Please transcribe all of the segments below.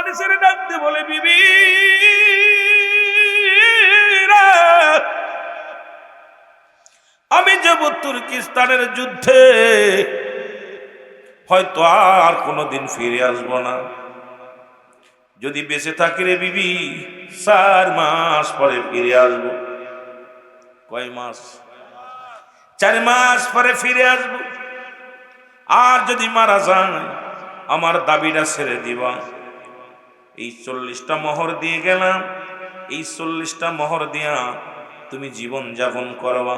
পানি ছেড়ে ডাক দিয়ে বলে, বিবি আমি যাব তুর্কিস্তানের যুদ্ধে, হয়তো আর কোনোদিন ফিরে আসব না। যদি বেঁচে থাকি রে বিবি 4 মাস পরে ফিরে আসব। কয় মাস? 4 মাস পরে ফিরে আসব। আর যদি মারা যায় আমার দাবিটা ছেড়ে দিবা। এই 40টা মোহর দিয়ে গেলাম, এই 40টা মোহর দিয়া তুমি জীবন যাপন করবা,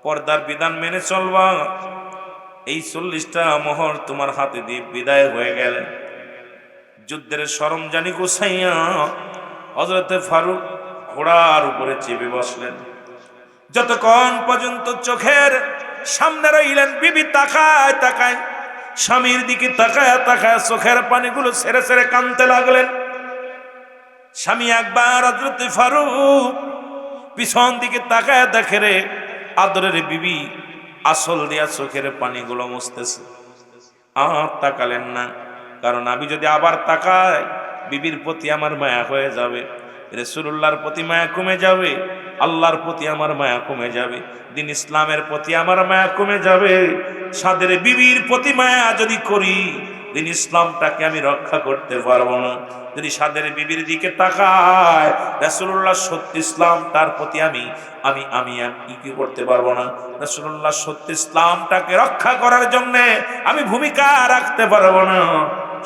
পর্দার বিধান মেনে চলবা। এই 40টা মোহর তোমার হাতে দিয়ে বিদায় হয়ে গেলে যুদ্ধের সরঞ্জানি গুছাইয়া হযরতে ফারুক ঘোড়ার উপরে চেপে বসলেন। যতক্ষণ পর্যন্ত চোখের সামনে রইলেন, বিবি তাকায় তাকায় স্বামীর দিকে তাকায় তাকায় চোখের পানিগুলো ছেড়ে ছেড়ে কাঁদতে লাগলেন। স্বামী একবার হযরতে ফারুক পিছন দিকে তাকায় দেখে রে আদরের বিবি আসল দিয়া চোখের পানিগুলো মুছতেছে। আর তাকালেন না, কারণ আমি যদি আবার তাকাই বিবির প্রতি আমার মায়া হয়ে যাবে, রাসূলুল্লাহর প্রতি মায়া কমে যাবে, আল্লাহর প্রতি আমার মায়া কমে যাবে, দিন ইসলামের প্রতি আমার মায়া কমে যাবে। সাদের বিবির প্রতি মায়া যদি করি দিন ইসলামটাকে আমি রক্ষা করতে পারবো না। যদি সাদের বিবির দিকে তাকায় রাসূলুল্লাহ সত্য ইসলাম তার প্রতি আমি কি করতে পারবো না। রাসূলুল্লাহ সত্য ইসলামটাকে রক্ষা করার জন্য আমি ভূমিকা রাখতে পারবো না।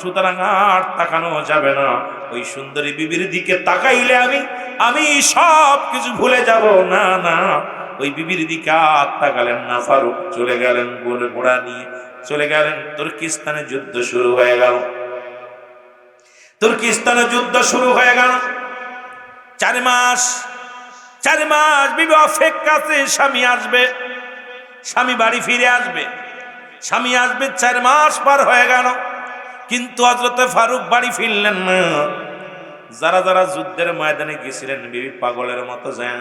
সুতরাং আর তাকানো যাবে না। ওই সুন্দরী বিবির দিকে তাকাইলে আমি সব কিছু ভুলে যাব। না না, ওই বিবির দিকে আর তাকালেন না। ফারুক চলে গেলেন, ঘোড়া নিয়ে চলে গেলেন। তুর্কিস্তানে যুদ্ধ শুরু হয়ে গেল। তুর্কিস্তানে যুদ্ধ শুরু হয়ে গেল। 4 মাস বিবি অপেক্ষাতে স্বামী আসবে, স্বামী বাড়ি ফিরে আসবে, স্বামী আসবে। 4 মাস পার হয়ে গেল, কিন্তু হযরতে ফারুক বাড়ি ফিরলেন না। যারা যারা যুদ্ধের ময়দানে গেছিলেন বিবি পাগলের মতো যায়,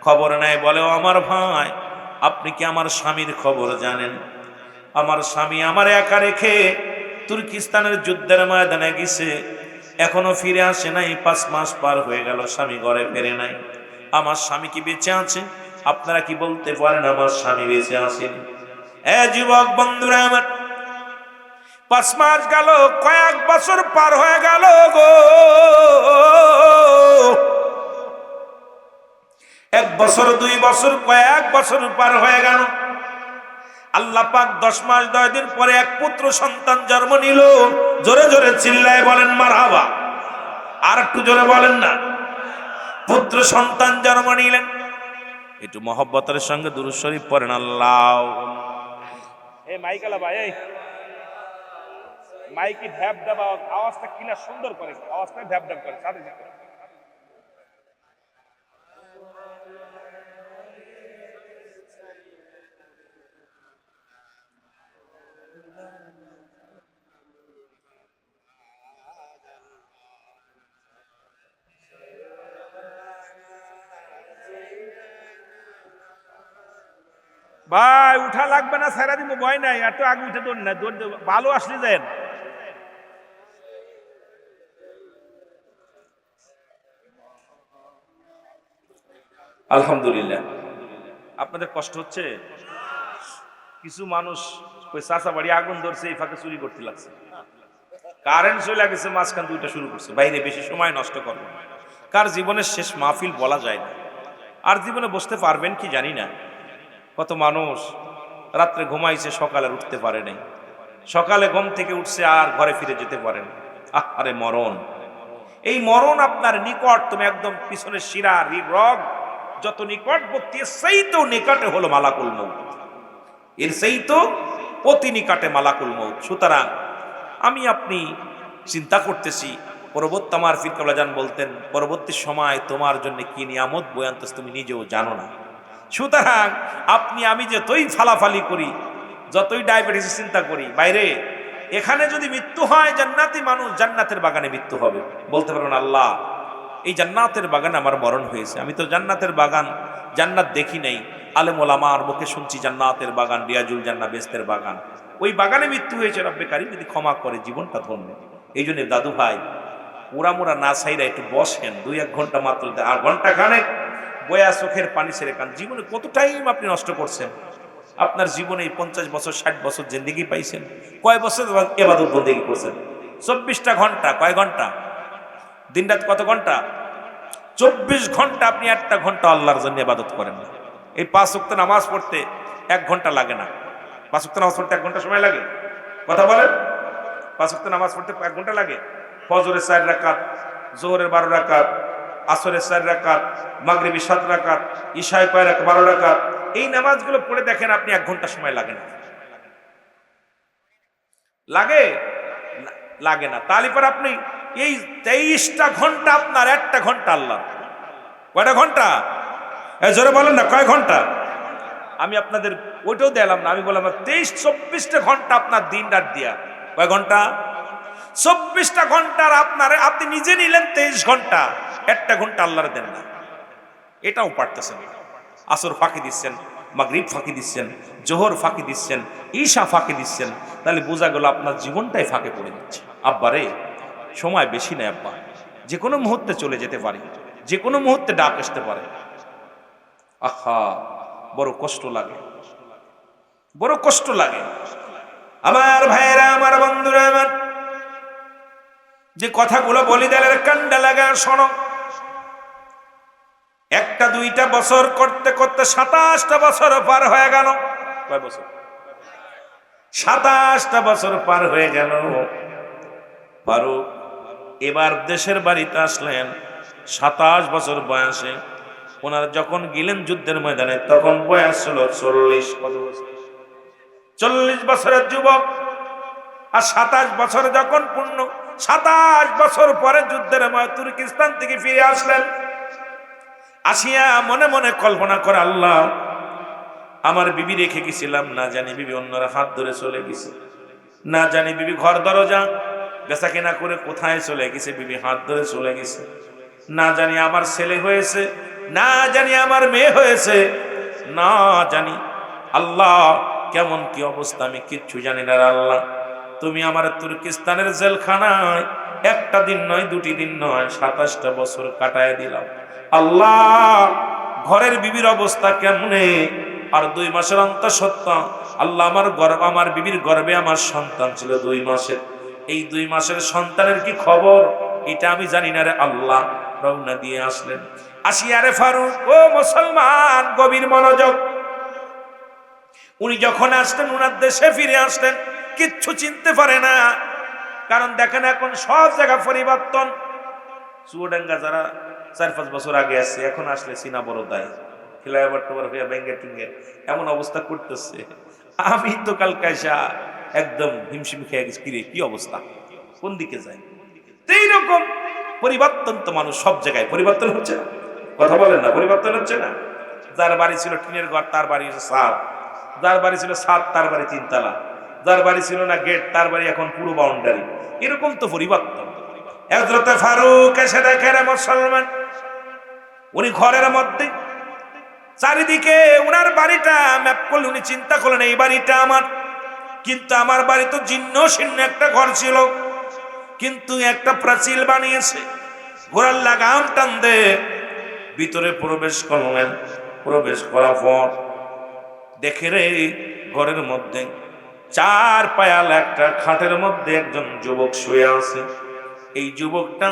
খবর নেয়। বলে, ও আমার ভাই, আপনি কি আমার স্বামীর খবর জানেন? আমার স্বামী আমার একা রেখে তুর্কিস্তানের যুদ্ধের ময়দানে গেছে, এখনো ফিরে আসে নাই। 5 মাস পার হয়ে গেল, স্বামী ঘরে ফেরে নাই। আমার স্বামী কি বেঁচে আছে? আপনারা কি বলতে পারেন আমার স্বামী বেঁচে আছেন? যুবক বন্ধুরা আমার, 5 মাস গেল, কয়েক বছর পার হয়ে গেল গো। 1 বছর 2 বছর কয়েক বছর পার হয়ে গেল। আল্লাহ পাক 10 মাস 10 দিন পরে এক পুত্র সন্তান জন্ম নিল। জোরে জোরে চিল্লায় বলেন মারহাবা। আর একটু জোরে বলেন না। পুত্র সন্তান জন্ম নিলেন। একটু মহব্বতের সঙ্গে দুরূদ শরীফ পড়েন। আল্লাহ মাইকালা ভাই, এই মাইকি ঢ্যাপ ঢ্যাপ আওয়াজটা কিনা সুন্দর করে, আওয়াজটা ঢ্যাপ ঢ্যাপ করে সাথে সাথে। ভাই উঠা লাগবে না, সারা দিন ভয় নাই, এত আগে উঠে দৌড় না, দৌড় ভালো আসলে যান। আলহামদুলিল্লাহ। আপনাদের কষ্ট হচ্ছে? কিছু মানুষ ওই চাচা বাড়ি আগুন ধরছে, এই ফাঁকে চুরি করতে লাগছে, কারেন্ট চলে গেছে, মাঝখান দুইটা শুরু করছে। বাইরে বেশি সময় নষ্ট করবেন। কার জীবনের শেষ মাহফিল বলা যায় না, আর জীবনে বসতে পারবেন কি জানি না। কত মানুষ রাত্রে ঘুমাইছে, সকালে উঠতে পারে নাই, সকালে ঘুম থেকে উঠছে আর ঘরে ফিরে যেতে পারেন। আরে মরণ, এই মরণ আপনার নিকট, তুমি একদম পিছনের শিরা রগ যত নিকটবর্তী, সেই তো নিকটে হলো মালাকুল মউত, এর সেই তো অতি নিকটে মালাকুল মউত। সুতরাং আমি আপনি চিন্তা করতেছি, পরবর্তী আমার পীর কেবলা জান বলতেন, পরবর্তী সময় তোমার জন্য কি নিয়ামত বয়ান্তস তুমি নিজেও জানো না। সুতরাং আপনি আমি যতই ফালাফালি করি, যতই ডায়াবেটিস চিন্তা করি, বাইরে এখানে যদি মৃত্যু হয়, জান্নাতি মানুষ জান্নাতের বাগানে মৃত্যু হবে। বলতে পারবেন আল্লাহ এই জান্নাতের বাগানে আমার মরণ হয়েছে, আমি তো জান্নাতের বাগান জান্নাত দেখি নাই, আলেম ওলামার মুখে শুনছি জান্নাতের বাগান, রিয়াজুল জান্নাত বেহেশতের বাগান, ওই বাগানে মৃত্যু হয়েছে। রব্বে কারীম যদি ক্ষমা করে জীবনটা ধন্য। এই জন্য দাদু ভাই উড়ামুড়া না ছাইরা একটু বসেন, 2-1 ঘন্টা মাত্র, আর ঘন্টা খানেক বয়া চোখের পানি ছেড়ে কান। জীবনে কত টাইম আপনি নষ্ট করছেন? আপনার জীবনে 50 বছর 60 বছর জিন্দেগি পাইছেন, কয় বছর ইবাদত বন্দেগী করছেন? 24টা ঘন্টা। কয় ঘন্টা? দিন রাত কত ঘন্টা? 24 ঘন্টা আপনি 1টা ঘন্টা আল্লাহর জন্য ইবাদত করেন না। এই 5 ওয়াক্ত নামাজ পড়তে 1 ঘন্টা লাগে না? 5 ওয়াক্ত নামাজ পড়তে 1 ঘন্টা সময় লাগে? কথা বলেন। 5 ওয়াক্ত নামাজ পড়তে 1 ঘন্টা লাগে? ফজরের 4 রাকাত, জোহরের 12 রাকাত, আসরের 4 রাকাত, মাগরিবের 7 রাকাত, ইশায় কয় রাকাত? 12 রাকাত। এই নামাজগুলো পড়ে দেখেন আপনি 1 ঘন্টা সময় লাগে না? লাগে? লাগে না। তাহলে পর আপনি এই 23টা ঘন্টা আপনার, 1টা ঘন্টা আল্লাহ। কয়টা ঘন্টা? জোরে বলেন না, কয় ঘন্টা? আমি আপনাদের ওইটাও দিলাম না, আমি বললাম 23-24টা ঘন্টা আপনার দিন রাত দিয়া। কয় ঘন্টা? 24টা ঘন্টার আপনার, আপনি নিজে নিলেন 23 ঘন্টা, 1টা ঘন্টা আল্লাহর দেন না। এটাও পারতেছেন। আসর ফাঁকি দিচ্ছেন, মাগরিব ফাঁকি দিচ্ছেন, জোহর ফাঁকি দিচ্ছেন, ঈশা ফাঁকি দিচ্ছেন। তাহলে বোঝা গেল আপনার জীবনটাই ফাঁকে পড়ে যাচ্ছে। আব্বারে, সময় বেশি নেই আব্বা, যে কোনো মুহূর্তে চলে যেতে পারি, যে কোনো মুহূর্তে ডাক আসতে পারে। আহা, বড় কষ্ট লাগে, বড় কষ্ট লাগে। আমার ভাইয়েরা, আমার বন্ধুরা, আমার যে কথাগুলো বলি দিলের কান্ডা লাগা শোনো। 1টা 2টা বছর করতে করতে 27টা বছর পার হয়ে গেল। কয় বছর? 27টা বছর পার হয়ে গেল। ফারুক এবার দেশের বাড়িতে আসলেন 27 বছর বয়সে। ওনার যখন গেলেন যুদ্ধের ময়দানে তখন বয়স ছিল 40। কত বছর? 40 বছরের যুবক। আর 27 বছর যখন পূর্ণ, 27 বছর পরে যুদ্ধের তুর্কিস্তান থেকে ফিরে আসলেন। আসিয়া মনে মনে কল্পনা করে, আল্লাহ, আমার বিবি রেখে গেছিলাম, না জানি বিবি অন্যরা হাত ধরে চলে গেছে, না জানি বিবি ঘর দরজা বেচা কেনা করে কোথায় চলে গেছে, বিবি হাত ধরে চলে গেছে, না জানি আমার ছেলে হয়েছে, না জানি আমার মেয়ে হয়েছে, না জানি আল্লাহ কেমন কি অবস্থা, আমি কিচ্ছু জানি না। আল্লাহ, তুমি আমার তুর্কিস্তানের জেলখানায় 1টা দিন নয়, 2টি দিন নয়, 27টা বছর কাটায় দিলাম। আল্লাহ, ঘরের বিবির অবস্থা কেমনে? আর 2 মাসের অন্তঃসত্ত্বা, আল্লাহ, আমার বিবির গর্ভে আমার সন্তান ছিল 2 মাসের। এই 2 মাসের সন্তানের কি খবর এটা আমি জানি না রে আল্লাহ। রওনা দিয়ে আসলেন। আসিয়া রে ফারুক, ও মুসলমান, গভীর মনোযোগ। উনি যখন আসলেন, উনার দেশে ফিরে আসলেন, কিচ্ছু চিনতে পারে না। কারণ দেখেন এখন সব জায়গা পরিবর্তন। চুয়াডাঙ্গা যারা 4-5 বছর আগে আসছে, এখন আসলে চীনা বড় দায়, ফ্লাইওভার টোভার হইয়া ব্যাঙ্গের টুঙ্গের এমন অবস্থা করতেছে। আমি তো কালকে আসা একদম হিমশিম খেয়ে গেছি, কিরে কি অবস্থা, কোন দিকে যায়? এইরকম পরিবর্তন তো মানুষ সব জায়গায় পরিবর্তন হচ্ছে না? কথা বলেন না, পরিবর্তন হচ্ছে না? যার বাড়ি ছিল টিনের ঘর তার বাড়ি ছাদ, যার বাড়ি ছিল ছাদ তার বাড়ি 3 তলা, যার বাড়ি ছিল না গেট তার বাড়ি এখন পুরো বাউন্ডারি। এরকম তো পরিবর্তন। হযরত ফারুক এসে দেখেন মুসলমান, উনি ঘরের মধ্যে চারিদিকে উনার বাড়িটা ম্যাপ করলে উনি চিন্তা করলেন এই বাড়িটা আমার, কিন্তু আমার বাড়ি তো জীর্ণ শীর্ণ একটা ঘর ছিল, কিন্তু একটা প্রাচীর বানিয়েছে, ঘোড়ার লাগাম টান দে ভিতরে প্রবেশ করলেন। প্রবেশ করার পর দেখে রে ঘরের মধ্যে 4 পায়াল একটা খাটের মধ্যে একজন যুবক শুয়ে আছে। এই যুবকটা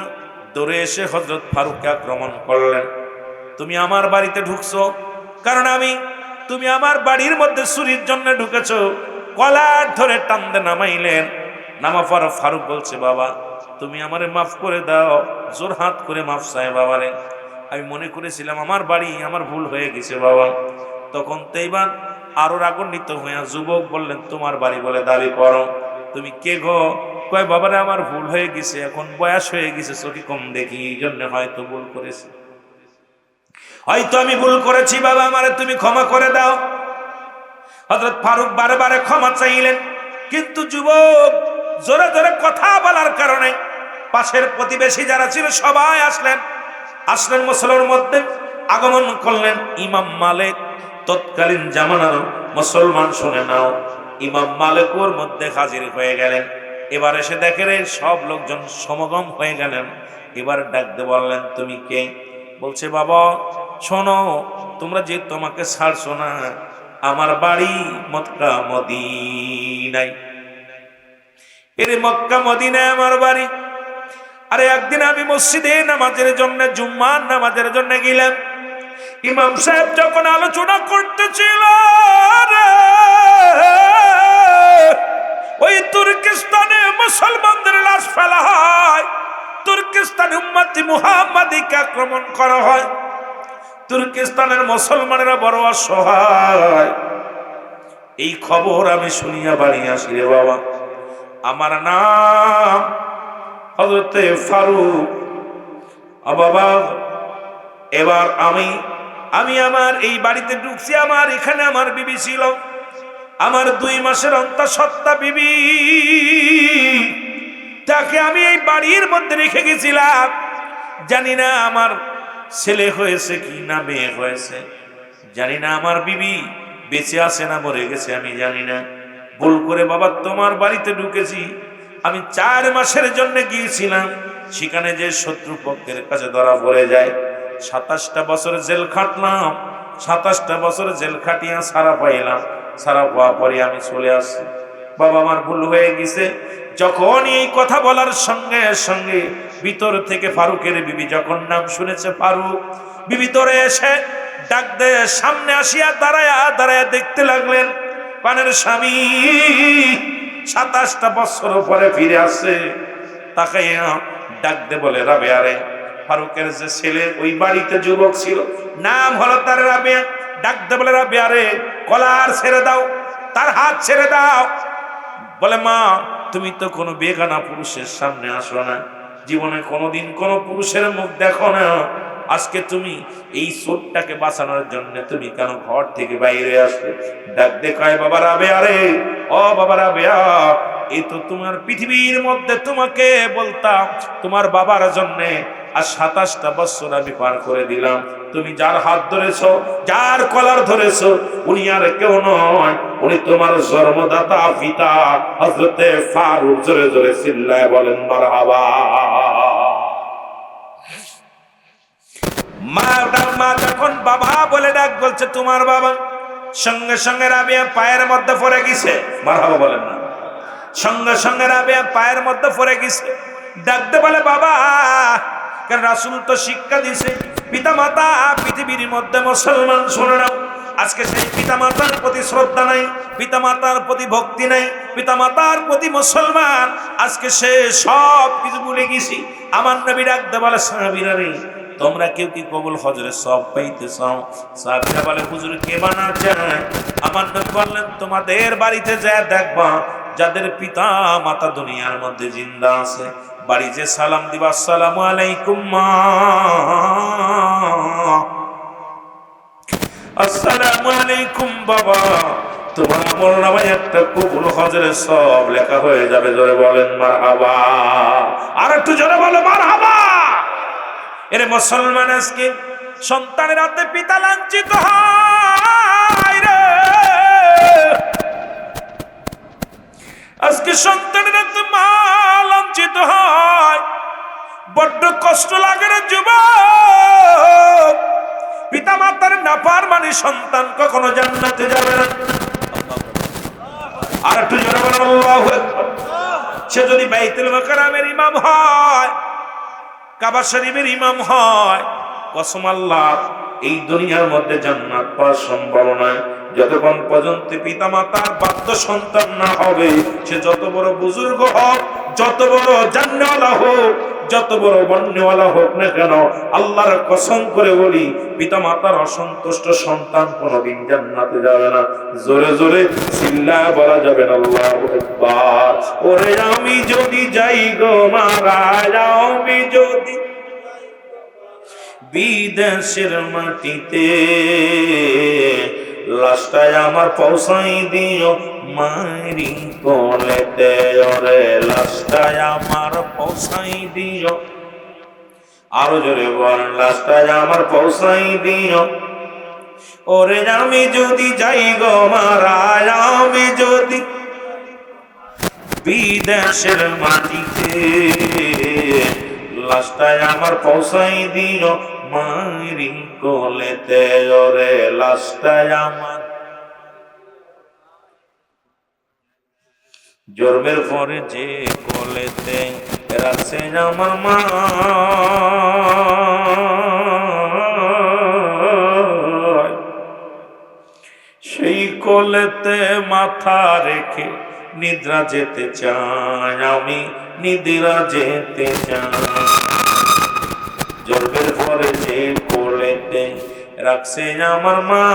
দৌড়ে এসে হযরত ফারুককে আক্রমণ করলেন। তুমি আমার বাড়িতে ঢুকছো, কারণ তুমি আমার বাড়ির মধ্যে চুরির জন্য ঢুকেছো। কলার ধরে টানতে নামাইলেন। নামা পর ফারুক বলছে, বাবা তুমি আমারে মাফ করে দাও। জোর হাত করে মাফ চাই বাবারে, আমি মনে করেছিলাম আমার বাড়ি, আমার ভুল হয়ে গেছে বাবা। তখন তো এবার আরো রাগান্বিত হইয়া যুবক বললেন, তোমার বাড়ি বলে দাবি করো, তুমি কে গো? কয়, বাবারে আমার ভুল হয়ে গেছে, এখন বয়স হয়ে গেছে, চোখে কম দেখি, এই জন্য হয়তো ভুল করেছি, হয়তো আমি ভুল করেছি বাবা, আমারে তুমি ক্ষমা করে দাও। হযরত ফারুক বারে বারে ক্ষমা চাইলেন, কিন্তু যুবক জোরে জোরে কথা বলার কারণে পাশের প্রতিবেশী যারা ছিল সবাই আসলেন মুসলমানের মধ্যে আগমন করলেন। ইমাম মালিক তৎকালীন জামানার মুসলমান, শুনে নাও, ইমাম মালিক ওর মধ্যে হাজির হয়ে গেলেন। এবার এসে দেখে রে সব লোকজন সমাগম হয়ে গেলেন। এবার ডাকতে বললেন, তুমি কে? বলছে, বাবা শোনো, তোমরা যে তোমাকে ছাড়ছো না, আমার বাড়ি মক্কা মদিনায়। এরে মক্কা মদিনায় আমার বাড়ি। আরে একদিন আমি মসজিদে নামাজের জন্য, জুম্মার নামাজের জন্য গেলাম। ইমাম সাহেব যখন আলোচনা করতেছিল, ওই তুর্কিস্তানে মুসলমানদের লাশ ফেলা হয়, তুর্কিস্তানে উম্মতি মুহাম্মাদিকে আক্রমণ করা হয়, তুর্কিস্তানের মুসলমানেরা বড় অসহায়। এই খবর আমি শুনিয়া বাড়ি আসি রে বাবা। আমার নাম হযরতে ফারুক। বাবা এবার আমি আমার এই বাড়িতে ঢুকছি। আমার এখানে আমার বিবি ছিল, আমার 2 মাসের অন্তঃসত্ত্বা বিবি। তাকে আমি এই বাড়ির মধ্যে রেখে গেছিলাম। জানি না আমার ছেলে হয়েছে কি না মেয়ে হয়েছে, জানি না আমার বিবি বেঁচে আছে না মরে গেছে, আমি জানি না। ভুল করে বাবা তোমার বাড়িতে ঢুকেছি। আমি 4 মাসের জন্য গিয়েছিলাম, সেখানে যে শত্রু পক্ষের কাছে ধরা পড়ে যায়। 27টা বছর জেল খাটলাম, 27টা বছর জেল খাটিয়া সারা পাইলাম। সারা পাওয়া পরে আমি চলে আসছি। বাবা আমার ভুল হয়ে গেছে। যখন এই কথা বলার সঙ্গে সঙ্গে ভিতর থেকে ফারুকের বিবি যখন নাম শুনেছে ফারুক, বিবি তোরে এসে ডাক দে, সামনে আসিয়া দাঁড়ায়া দেখতে লাগলেন পানের স্বামী 27টা বছর পরে ফিরে আসছে। তাকাইয়া ডাক দে বলে, রাবেয়া রে। ফারুকের যে ছেলে ওই বাড়িতে যুবক ছিল, নাম হলো তার রাবেয়া। ডাক দে বলে, রাবেয়া রে, কলার ছেড়ে দাও, তার হাত ছেড়ে দাও। বলে, মা তুমি তো কোনো বেগানা পুরুষের সামনে আসো না, জীবনে কোনোদিন কোনো পুরুষের মুখ দেখো না, আজকে তুমি এই চোরটাকে বাঁচানোর জন্য তুমি কেন ঘর থেকে বাইরে আসলে? ডাক দেখায়, বাবা রাবেয়া রে, ও বাবা রাবেয়া, এই তো তোমার পৃথিবীর মধ্যে তোমাকে বলতাম তোমার বাবার জন্যে, আর 27টা বছর আমি পার করে দিলাম। তুমি যার হাত ধরেছো, যার কলার ধরেছো, উনি আর কেউ নয়, উনি তোমার জন্মদাতা পিতা হযরতে ফারুক। জোরে জোরে চিল্লায় বলেন মারহাবা। মা যখন বাবা বলে ডাক বলছে তোমার বাবা, সঙ্গে সঙ্গে রাবেয়া পায়ের মধ্যে পড়ে গেছে। মারহাবা বলেন না। সঙ্গে সঙ্গে রাবেয়া পায়ের মধ্যে পড়ে গেছে। ডাকতে বলে, বাবা, কারণ রাসূল তো শিক্ষা দিয়েছে, পিতা মাতা পৃথিবীর মধ্যে মুসলমান। শুনে নাও, আজকে সেই পিতা মাতার প্রতি শ্রদ্ধা নাই, পিতা মাতার প্রতি ভক্তি নাই, পিতা মাতার প্রতি মুসলমান আজকে সে সব কিছু ভুলে গেছি। আমার নবী ডাকতে বলে, সাহাবীরা রে, তোমরা কেউ কি কবুল হজরের সব পাইতে চাও? সাহাবীরা বলে, হুজুর কে বানা চায়? আমার নবী বললেন, তোমাদের বাড়িতে যায় দেখবা যাদের পিতা মাতা দুনিয়ার মধ্যে জিন্দা আছে, বাড়ি যে সালাম দিবা, আসসালামু আলাইকুম মা, আসসালামু আলাইকুম বাবা, তোমার আমল নামায় একটা কবুল হজরের সব লেখা হয়ে যাবে। জোরে বলেন মারহাবা। আর একটু জোরে বলো মারহাবা। এরে মুসলমান, আজকে সন্তানের হাতে পিতা লাঞ্ছিত হয় রে, আজকে সন্তানের হাতে মা লাঞ্ছিত হয়। বড্ড কষ্ট লাগে রে যুবক। পিতা মাতার নাফরমানি সন্তান কখনো জান্নাতে যাবে না। আর একটু জোরে বলেন আল্লাহু আকবার। সে যদি বাইতুল মুকাররমের ইমাম হয়, কাবা শরীফের ইমাম হয়, কসম আল্লাহ, এই দুনিয়ার মধ্যে জান্নাত পাওয়া সম্ভব নয় যতক্ষণ পর্যন্ত পিতা মাতার বাধ্য সন্তান না হবে। সে যত বড় বুজুর্গ হোক, যত বড় জান্নাতওয়ালা হোক, যত বড় বন্যওয়ালা হোক না কেন, আল্লাহর কসম করে বলি, পিতা মাতার অসন্তুষ্ট সন্তান কোনোদিন জান্নাতে যাবে না। জোরে জোরে চিল্লায় বলা যাবে না আল্লাহু আকবার। ওরে আমি যদি যাই গো মারা, আমি যদি বিদেশের মাটিতে, লাশটায় আমার পৌঁছাই দিও মারি কোলেতে। ওরে লাশটায় আমার পৌঁছাই দিও, আরো জোরে বল, লাশটায় আমার পৌঁছাই দিও। ওরে আমি যদি যাই গো মারা, আমি যদি বিদেশের মাটিতে, লাশটায় আমার পৌঁছাই দিও মায়েরি কোলেতে, ওরে লাশটায় আমার জন্মের পরে যে কোলেতে রাখছে আমার মা, সেই কোলেতে মাথা রেখে নিদ্রা যেতে চাই, আমি নিদ্রা যেতে চাই। জন্মের পরে যে কোলেতে রাখছে আমার মা,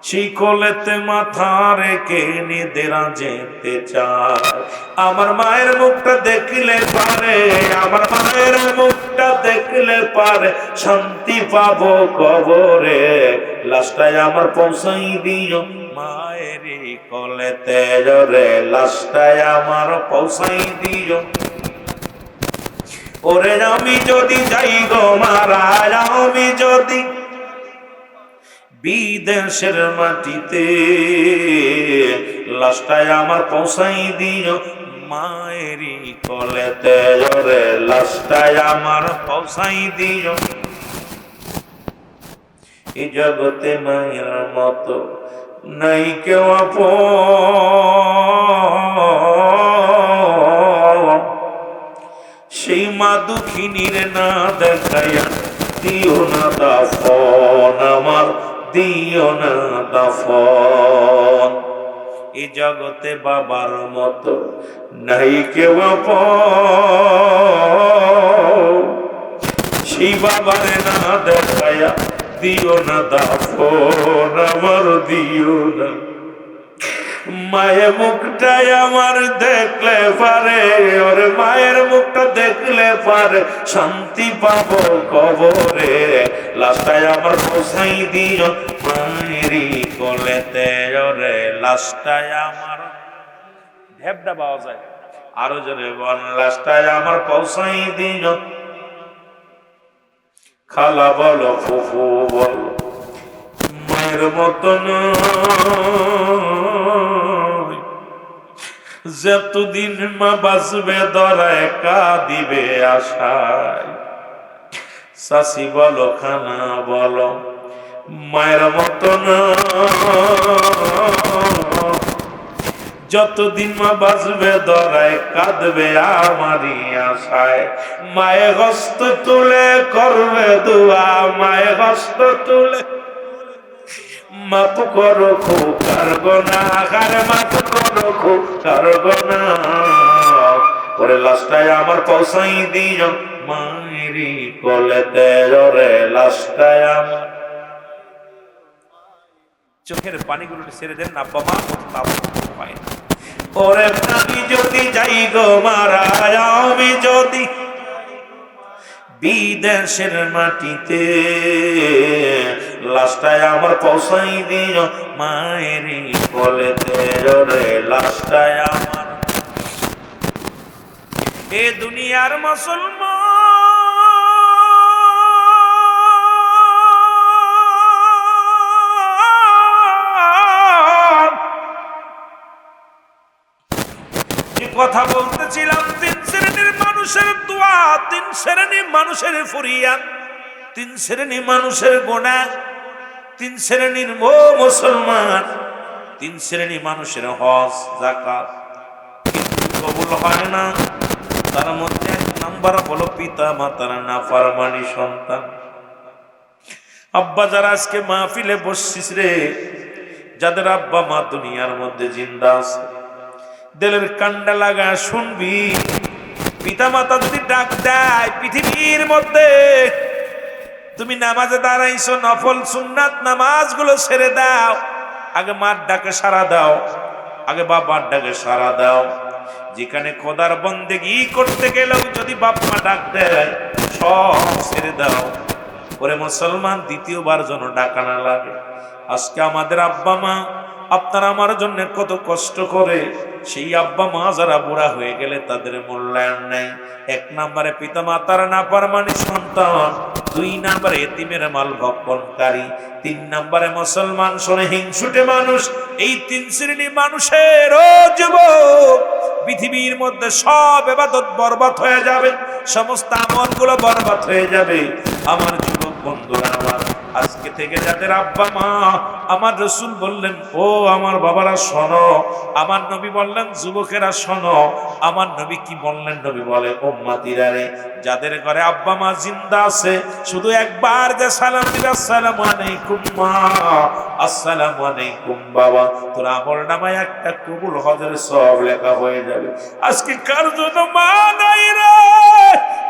সেই কোলেতে মাথা রেখে নিদ্রা যেতে চায়। আমার মায়ের মুখটা দেখলে পারে, আমার মায়ের মুখটা দেখলে পারে শান্তি পাবো কবরে, লাশটায় আমার পৌঁছাই দিও মায়েরই কোলেতে, রে লাশটায় আমার পৌঁছাই দিও। ওরে আমি যদি যাই গো মারা, আমি যদি বিদেশের মাটিতে, লাশটায় আমার পৌঁছাই দিও মায়েরই কোলেতে, রে লাশটায় আমার পৌঁছাই দিও। এই জগতে মায়ের মতো নাই কেউ আপন, সেই মা দুঃখিনীর না দেখাইয়া দিও না দাফন, আমার দিও না দাফন। এই জগতে বাবার মতো নাই কেউ আপন, সেই বাবারে না দেখায়া দিও না দাফন, আমার দিও না। মায়ের মুখটাই আমার দেখলে পারে, ওরে মায়ের মুখটা দেখলে পারে শান্তি পাবো কবরে, লাশটায় আমার পৌঁছাই দিও মায়েরই কোলেতে, ওরে লাশটায় আমার ঢেবটা পাওয়া যায় আরো জোরে বল, লাশটায় আমার পৌঁছাই দিও। খালা বলো ফুফু বলো মায়ের মতন যতদিন মা বাঁচবে ধরায় কাঁদিবে আশায়, শাশি বলো খানা বলো মায়ের মতন যতদিন মা বাঁচবে ধরায় কাঁদবে আমারই আশায়। মায়ে হস্ত তুলে করবে দোয়া, মায়ে হস্ত তুলে মাপ করো খোকার গোনা, আরে মাপ করো খোকার গোনা, ওরে লাশটায় আমার পৌঁছাই দিও মায়েরই কোলেতে, ওরে লাশটায় আমার। চোখের পানিগুলো ছেড়ে দেন, আব্বা মা তাপ পায়। ওরে আমি যদি যাই গো মারা, আমি যদি বিদেশের মাটিতে, লাশটায় আমার পৌঁছাই দিও মায়েরই কোলেতে, রে লাশটায় আমার। এ দুনিয়ার মুসলমান কথা বলতেছিলাম, তিন শ্রেণীর মানুষের দোয়া, তিন শ্রেণীর মানুষের ফরিয়াদ, তিন শ্রেণীর মানুষের গোনা, তিন শ্রেণীর মুসলমান, তিন শ্রেণীর মানুষের হজ যাকাত কিন্তু কবুল হয় না। তার মধ্যে এক নাম্বার হলো পিতা মাতার নাফরমানি সন্তান। আব্বা যারা আজকে মাহফিলে বসছিস রে, যাদের আব্বা মা দুনিয়ার মধ্যে জিন্দা আছে, দিলের কান্ডা লাগা শুনবি, পিতা মাতা যদি ডাক দেয় পৃথিবীর মধ্যে, তুমি নামাজে দাঁড়াইছো, নফল সুন্নাত নামাজগুলো ছেড়ে দাও, আগে মার ডাকে সাড়া দাও, আগে বাবার ডাকে সাড়া দাও। যেখানে খোদার বন্দেগি করতে গেলেও যদি বাপ মা ডাক দেয় সব ছেড়ে দাও। ওরে মুসলমান, দ্বিতীয়বার যেন ডাকা না লাগে। আজকে আমাদের আব্বা মা আপনারা আমার জন্য কত কষ্ট করে, সেই আব্বা মা যারা বুড়া হয়ে গেলে তাদের মূল্যায়ন নেই। এক নম্বরে পিতা মাতার নাফরমানি সন্তান, 2 নম্বরে এতিমের মাল ভক্ষণকারী, 3 নম্বরে মুসলমান শোনে হিংসুটে মানুষ। এই 3 শ্রেণী মানুষের ও যুবক পৃথিবীর মধ্যে সব ইবাদত বরবাদ হয়ে যাবে, সমস্ত আমলগুলো বরবাদ হয়ে যাবে। আমার যুবক বন্ধুরা আমার, আজকে থেকে যাদের আব্বা মা, আমার রাসূল বললেন ও আমার বাবারা শোনো, আমার নবী বললেন যুবকেরা শোনো। আমার নবী কি বললেন? নবী বলে উম্মতিরা রে, যাদের ঘরে আব্বা মা জিন্দা আছে শুধু একবার যে সালাম দিবে আসসালামু আলাইকুম মা, আসসালামু আলাইকুম বাবা, তোর আমল নামায় একটা কবুল হজের সওয়াব লেখা হয়ে যাবে। আজকে কার জন্য মা নাই রে,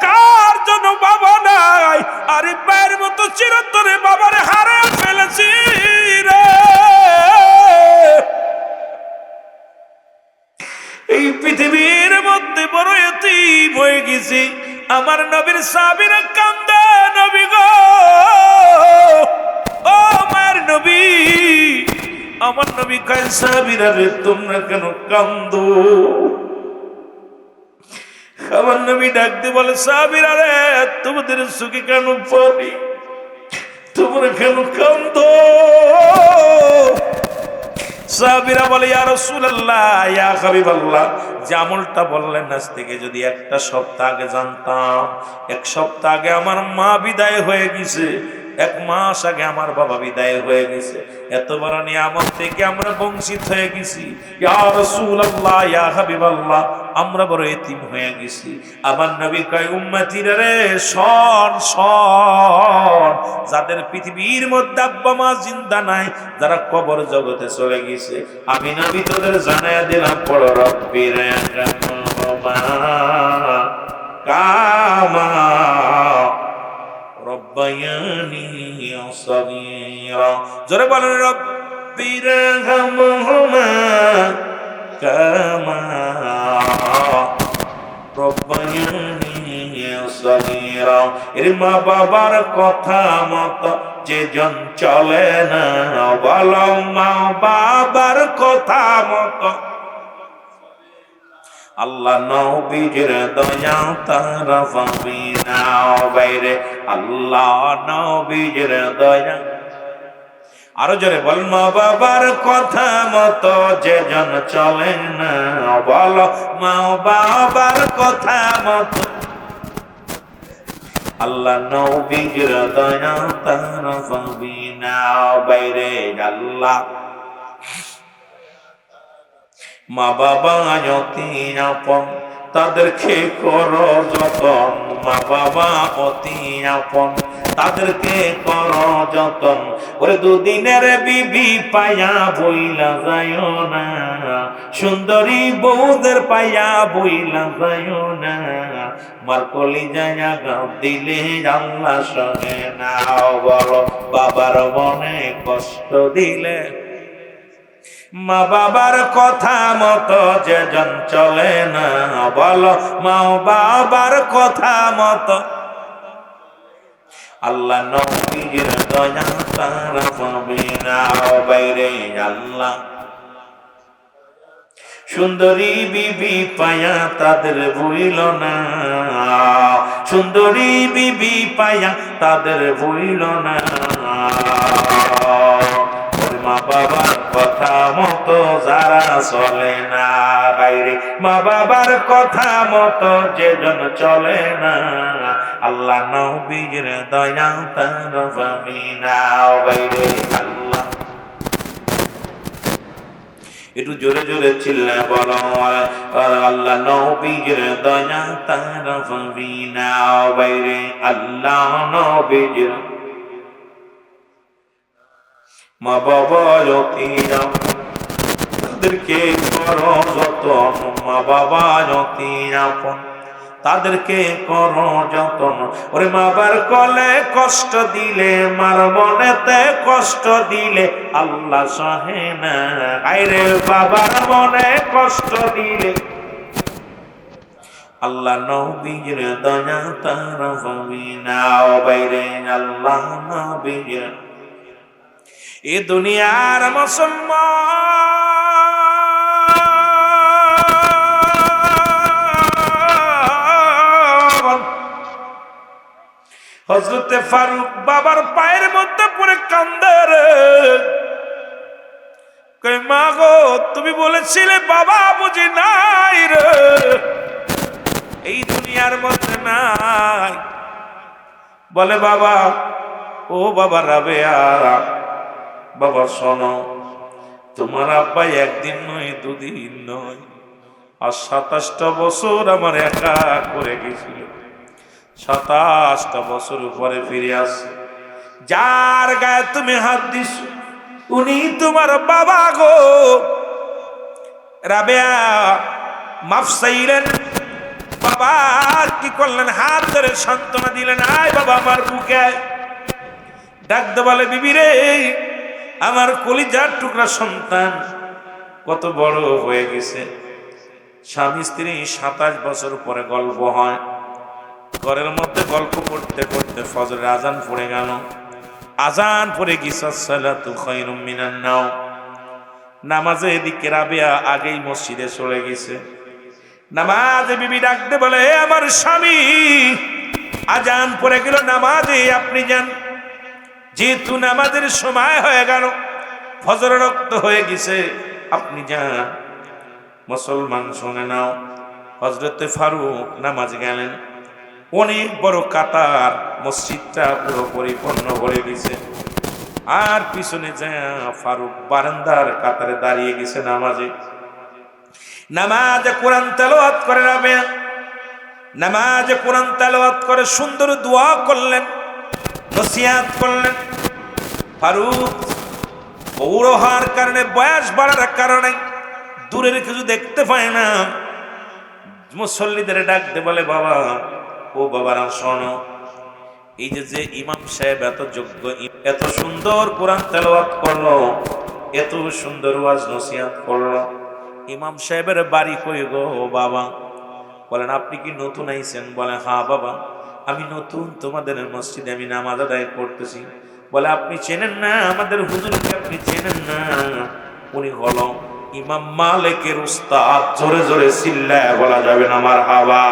কার জন্য বাবা নাই? আরে পায়ের মতো চিরতরে বাবারে হারিয়ে ফেলেছি রে। এই পৃথিবীর মধ্যে বড় এতিম হয়ে গেছি। আমার নবীর সাহাবীরা কান্দে, নবী গো, ও আমার নবী। আমার নবী কয় সাহাবীরা রে, তোমরা কেন কান্দো? আমার নবী ডাক দিয়ে বলে সাহাবীরা রে, তোমাদের চোখে কেন পানি? তোমরা কেন কান্দো? সাহাবীরা বলে ইয়া রাসূলুল্লাহ, ইয়া হাবিবাল্লাহ, যে আমলটা বললেন আজ থেকে যদি একটা সপ্তাহ আগে জানতাম। 1 সপ্তাহ আগে আমার মা বিদায় হয়ে গেছে, 1 মাস আগে আমার বাবা বিদায় হয়ে গেছে, এত বড় নিয়ামত থেকে আমরা বঞ্চিত হয়ে গেছি। ইয়া রাসূলুল্লাহ, ইয়া হাবিবাল্লাহ, আমরা বড় এতিম হয়ে গেছি। আমার নবী কয় উম্মতিরা রে, শোন শোন, যাদের পৃথিবীর মধ্যে আব্বা মা জিন্দা নাই, যারা কবর জগতে চলে গেছে, আমি নবী তোদের জানায়া দিলাম, পড়ো রব্বির রহমা কামা রব্বায়ানি সগীরা। জোরে বলেন রব্বির রহমা কামা রব্বায়ানি সগীরা। এর মা বাবার কথা মতো যেজন চলে না, বলো মা বাবার কথা মতো আল্লাহ নবীর দয়া তারা পাবি না বাইরে, আল্লাহ নবীর দয়া। আরো জোরে বল, মা বাবার কথা মতো যেজন চলে না, বলো মা বাবার কথা মতো আল্লাহ নবীর দয়া তারা পাবি না বাইরে। আল্লাহ মা বাবা অতি আপন, তাদেরকে করো যতন। মা বাবা অতি আপন, তাদেরকে করো যতন। ওরে দুদিনের বিবি পায়া বইলা যাইও না, সুন্দরী বউদের পায়া বইলা যাইও না। মার কলিজায় আঘাত দিলে আল্লাহ সহে না, বলো বাবার মনে কষ্ট দিলে। মা বাবার কথা মতো যেজন চলে না, বলো মা বাবার কথা মতো আল্লাহ নবীর দয়া তারা পাবে না বাইরে। আল্লাহ সুন্দরী বিবি পায়া তাদের ভুইল না, সুন্দরী বিবি পায়া তাদের ভুইল না। মা বাবার কথা মতো যারা চলে না বাইরে, মা বাবার কথা মতো যেজন চলে না, আল্লাহ নবীর দয়া তারা পাবে না বাইরে। আল্লাহ একটু জোরে জোরে চিল্লা বলো, আল্লাহ নবীর দয়া তারা পাবে না বাইরে। আল্লাহ নবীর মা বাবা অতি আপন, তাদেরকে করো যতন। মা বাবা অতি আপন, তাদেরকে করো যতন। ওরে মা বাবার কলে কষ্ট দিলে, মার মনেতে কষ্ট দিলে আল্লাহ সহে না। আইরে বাবার মনে কষ্ট দিলে আল্লাহ নবীর দয়া তারা পাবি না বাইরে। আল্লাহ নবীর এ দুনিয়ার মুসলমান হযরত হযরতে ফারুক বাবার পায়ের মধ্যে পড়ে কান্দে রে। কই মা গো, তুমি বলেছিলে বাবা বুঝি নাই রে, এই দুনিয়ার মধ্যে নাই। বলে বাবা, ও বাবা রাবেয়া, বাবা শোনো, তোমার আব্বা একদিন নয় দুদিন নয় আর 27টা বছর আমার একা করে গেছিল। 27টা বছর পরে ফিরে আসছে। যার গায়ে তুমি হাত দিস উনি তোমার বাবা গো। রাবেয়া মাফ চাইলেন, বাবা কি করলেন, হাত ধরে সান্ত্বনা দিলেন, আয় বাবা আমার বুকে। ডাকতে বলে, বিবি রে, আমার কলিজার টুকরা সন্তান কত বড় হয়ে গেছে। স্বামী স্ত্রী 27 বছর পরে গল্প হয়। ঘরের মধ্যে গল্প করতে করতে ফজরের আজান পড়ে গেল। আজান পড়ে গেছে, সালাতু খায়রুম মিনান নাওম। নামাজে এদিকে রাবেয়া আগেই মসজিদে চলে গেছে। নামাজে বিবি ডাকতে বলে, হে আমার স্বামী, আজান পড়ে গেল, নামাজে আপনি যান। যেহেতু নামাজের সময় হয়ে গেল, ফজর রক্ত হয়ে গেছে, আপনি যান। মুসলমান শুনে নাও, হযরতে ফারুক নামাজ গেলেন। অনেক বড় কাতার, মসজিদটা পুরো পরিপূর্ণ ভরে গেছে। আর পিছনে যায় ফারুক বারান্দার কাতারে দাঁড়িয়ে গেছে নামাজে। নামাজে কোরআন তেলাওয়াত করে রাবেয়া, নামাজে কোরআন তেলাওয়াত করে সুন্দর দোয়া করলেন, নসিহত করলেন। ফারুক বড় হওয়ার কারণে, বয়স বাড়ার কারণে দূরের কিছু দেখতে পায় না। মুসল্লিদের ডাকতে বলে, বাবা, ও বাবারা শোনো, এই যে ইমাম সাহেব এত যোগ্য, এত সুন্দর কোরআন তেলাওয়াত করলো, এত সুন্দর ওয়াজ নসিহত করলো, ইমাম সাহেবের বাড়ি কই গো বাবা? বলেন, আপনি কি নতুন আইছেন? বলে, হ্যাঁ বাবা, আমি নতুন, তোমাদের মসজিদে আমি নামাজ আদায় করতেছি। বলে, আপনি চেনেন না আমাদের হুজুরকে? আপনি চেনেন না? উনি হলো ইমাম মালিকের উস্তাদ। জোরে জোরে চিল্লায় বলা যাবে না মারহাবা।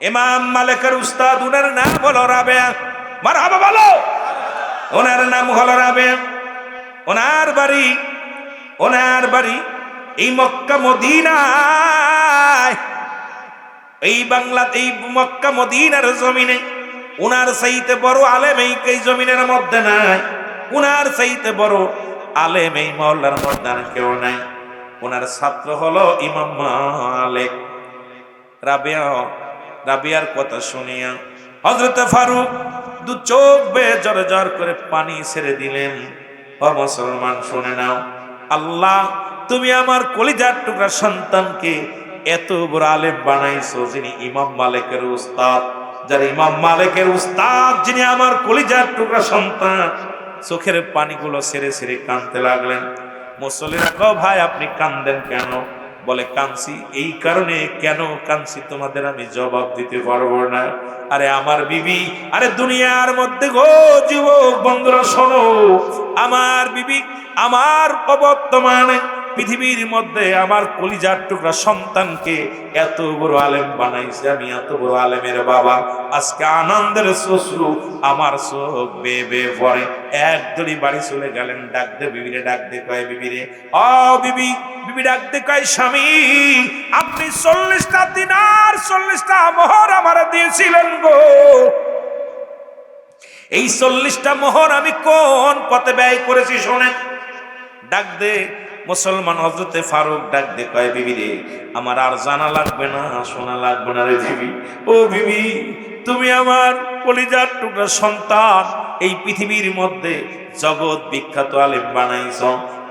ইমাম মালিকের উস্তাদ, উনার নাম হলো রাবেয়া। মারহাবা বলো। ওনার নাম হলো রাবেয়া। ওনার বাড়ি এই মক্কা মদিনায়, এই বাংলা, এই মক্কা মদিনার জমিনে। উনার চাইতে বড় আলেম এই জমিনের মধ্যে নাই। উনার চাইতে বড় আলেম এই মহল্লার মধ্যে আর কেউ নাই। ওনার ছাত্র হলো ইমাম মালিক। রাবেয়ার কথা শুনিয়া হযরতে ফারুক দু চোখ বেয়ে জ্বর জ্বর করে পানি ছেড়ে দিলেন। ও মুসলমান শুনে নাও, আল্লাহ তুমি আমার কলিজার টুকরা সন্তানকে এত বড় আলেম বানাইছো, যিনি ইমাম মালিকের উস্তাদ। যার ইমাম মালিকের উস্তাদ, যিনি আমার কলিজার টুকরা সন্তান। চোখের পানিগুলো ছেড়ে ছেড়ে কাঁদতে লাগলেন। মুসল্লিরা কও, ভাই আপনি কাঁদেন কেন? বলে, কাঁদছি এই কারণে। কেন কাঁদছি তোমাদের আমি জবাব দিতে পারবো না। আরে আমার বিবি, আরে দুনিয়ার মধ্যে গো যুবক বন্ধুরা শোনো, আমার বিবি আমার অবর্তমানে পৃথিবীর মধ্যে আমার কলিজার টুকরা সন্তানকে এত বড় আলেম বানাইছে। আমি এত বড় আলেমের বাবা। আজকে আনন্দের শ্বশ্রু আমার চোখ বেয়ে বেয়ে পড়ে। একদলই বাড়ি চলে গেলেন। ডাকতে বিবিরে, ডাকতে কয়, বিবিরে, ও বিবি। বিবি ডাকতে কয়, স্বামী আপনি 40টা দিনার 40টা মোহর আমার দিয়েছিলেন গো। এই 40টা মোহর আমি কোন পথে ব্যয় করেছি শোনেন। ডাক দে মুসলমান হযরতে ফারুক ডাক দে কয়, বিবি রে, আমার আর জানা লাগবে না, শোনা লাগবে না রে বিবি। ও বিবি, তুমি আমার কলিজার টুকরা সন্তান, এই পৃথিবীর মধ্যে জগৎ বিখ্যাত আলেম বানাইছ।